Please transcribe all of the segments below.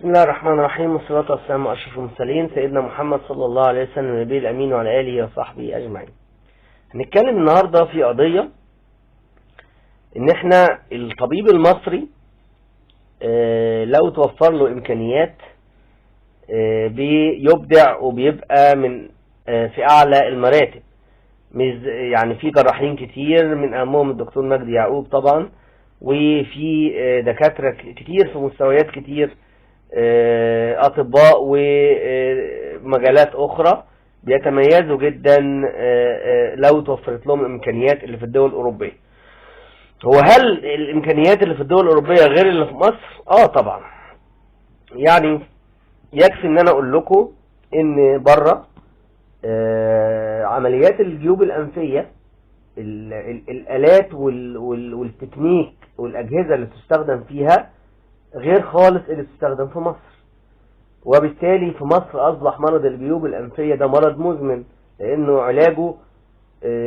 بسم الله الرحمن الرحيم، والصلاة والسلام على أشرف المرسلين سيدنا محمد صلى الله عليه وسلم النبي الأمين وعلى آله وصحبه أجمعين. هنتكلم النهاردة في قضية إن إحنا الطبيب المصري لو توفر له إمكانيات بيبدع وبيبقى من في أعلى المراتب. يعني في جراحين كتير من أهمهم الدكتور مجدي يعقوب طبعا، وفي دكاترة كتير في مستويات كتير، أطباء ومجالات أخرى بيتميزوا جدا لو توفرت لهم إمكانيات اللي في الدول الأوروبية. هو هل الإمكانيات اللي في الدول الأوروبية غير اللي في مصر؟ طبعا. يعني يكفي ان انا اقول لكم ان بره عمليات الجيوب الأنفية، الآلات والتكنيك والأجهزة اللي تستخدم فيها غير خالص اللي تستخدم في مصر. وبالتالي في مصر أصبح مرض الجيوب الأنفية ده مرض مزمن، لأنه علاجه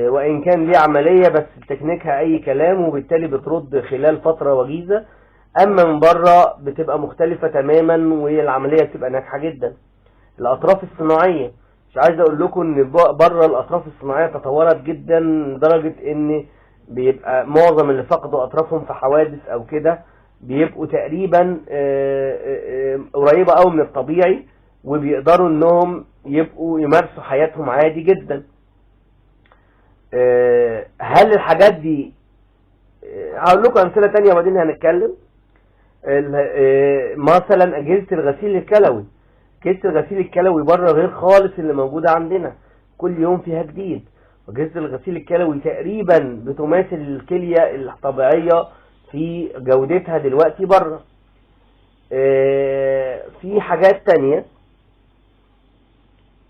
وإن كان ليه عملية بس تكنيكها أي كلام، وبالتالي بترد خلال فترة وجيزة. أما من بره بتبقى مختلفة تماما، والعملية بتبقى ناجحة جدا. الأطراف الصناعية، مش عايز أقول لكم إن بره الأطراف الصناعية تطورت جدا لدرجة إن بيبقى معظم اللي فقدوا أطرافهم في حوادث أو كده بيبقوا تقريبا قريبة أوي من الطبيعي، وبيقدروا إنهم يبقوا يمارسوا حياتهم عادي جدا. هل الحاجات دي هقول لكم أمثلة تانية وبعدين هنتكلم. مثلا أجهزة الغسيل الكلوي، أجهزة الغسيل الكلوي بره غير خالص اللي موجودة عندنا، كل يوم فيها جديد. أجهزة الغسيل الكلوي تقريبا بتماثل الكلية الطبيعية في جودتها دلوقتي بره. في حاجات تانية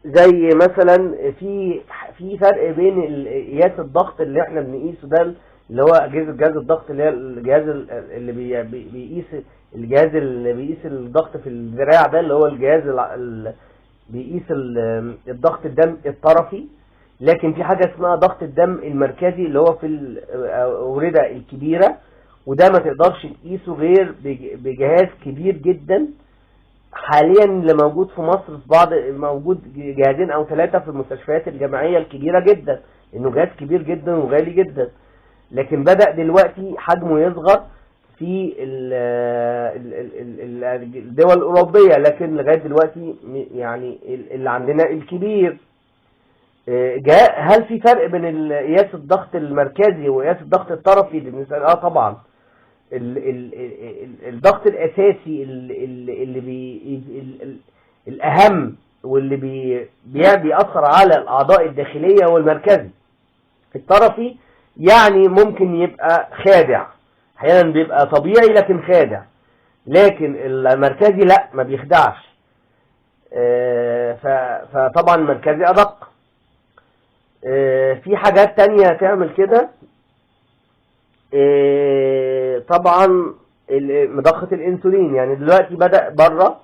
زي مثلا في فرق بين قياس الضغط اللي احنا بنقيسه ده، اللي هو جهاز الضغط، اللي هي الجهاز اللي بيقيس الضغط في الذراع ده، اللي هو الجهاز بيقيس الضغط الدم الطرفي. لكن في حاجة اسمها ضغط الدم المركزي اللي هو في الأوردة الكبيرة، وده ما تقدرش تقيسه غير بجهاز كبير جدا. حاليا اللي موجود في مصر موجود جهازين او 3 في المستشفيات الجامعية الكبيرة جدا، انه جهاز كبير جدا وغالي جدا. لكن بدأ دلوقتي حجمه يصغر في الدول الأوروبية، لكن لغاية دلوقتي يعني اللي عندنا الكبير. هل في فرق بين قياس الضغط المركزي وقياس الضغط الطرفي؟ طبعا. الضغط الأساسي الأهم واللي بيأثر على الأعضاء الداخلية والمركزي. الطرفي يعني ممكن يبقى خادع، أحيانا بيبقى طبيعي لكن خادع، لكن المركزي لا، ما بيخدعش. فطبعا المركزي أدق. في حاجات تانية تعمل كده. طبعا مضخة الانسولين، يعني دلوقتي بدأ بره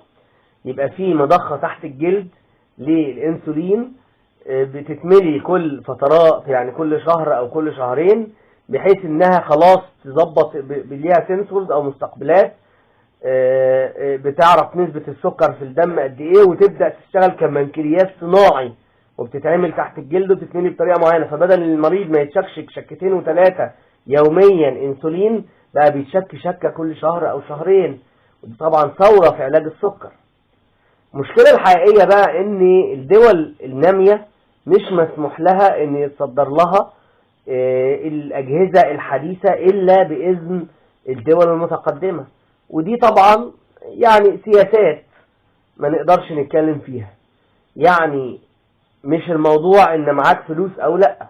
يبقى في مضخة تحت الجلد للانسولين، بتتملي كل فترات، يعني كل شهر او كل شهرين، بحيث انها خلاص تظبط ليها سنسورز او مستقبلات بتعرف نسبة السكر في الدم قد ايه، وتبدأ تشتغل كمنكرياس صناعي، وبتتعمل تحت الجلد وتتملي بطريقة معينة. فبدل المريض ما يتشكشك 2 و3 يوميا انسولين، بقى بيتشك شكة كل شهر او شهرين. ودي طبعا ثورة في علاج السكر. المشكلة الحقيقية بقى ان الدول النامية مش مسموح لها ان يتصدر لها الاجهزة الحديثة الا باذن الدول المتقدمة. ودي طبعا يعني سياسات ما نقدرش نتكلم فيها. يعني مش الموضوع ان معاك فلوس او لا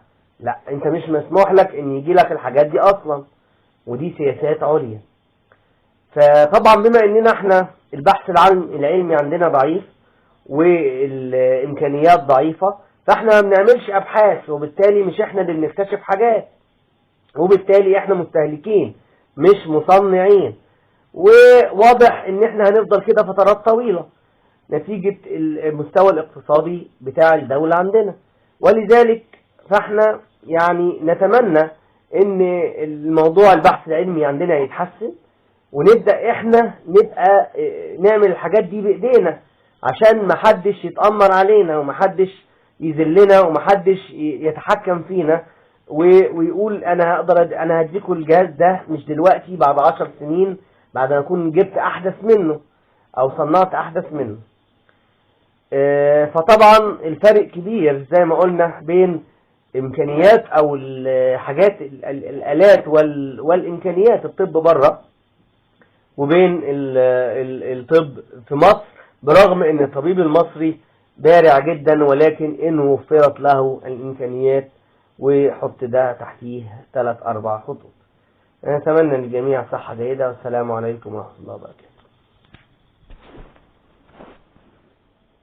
انت مش مسموح لك ان يجي لك الحاجات دي اصلا، ودي سياسات عليا. فطبعا بما اننا احنا البحث العلمي عندنا ضعيف والامكانيات ضعيفة، فاحنا ما بنعملش ابحاث، وبالتالي مش احنا اللي بنكتشف حاجات، وبالتالي احنا مستهلكين مش مصنعين. وواضح ان احنا هنفضل كده فترات طويلة نتيجة المستوى الاقتصادي بتاع الدولة عندنا. ولذلك فاحنا يعني نتمنى ان الموضوع البحث العلمي عندنا يتحسن، ونبدأ احنا نبقى نعمل الحاجات دي بايدينا، عشان محدش يتأمر علينا ومحدش يذلنا ومحدش يتحكم فينا ويقول انا هقدر انا هديكوا الجهاز ده مش دلوقتي، بعد 10 سنين بعد ما اكون جبت احدث منه او صنعت احدث منه. فطبعا الفرق كبير زي ما قلنا بين امكانيات او الحاجات الالات والامكانيات الطب بره وبين الطب في مصر، برغم ان الطبيب المصري بارع جدا، ولكن ان وفرت له الامكانيات. وحط ده تحتيه 3-4 خطوط. أنا أتمنى للجميع صحة جيدة، والسلام عليكم ورحمة الله وبركاته.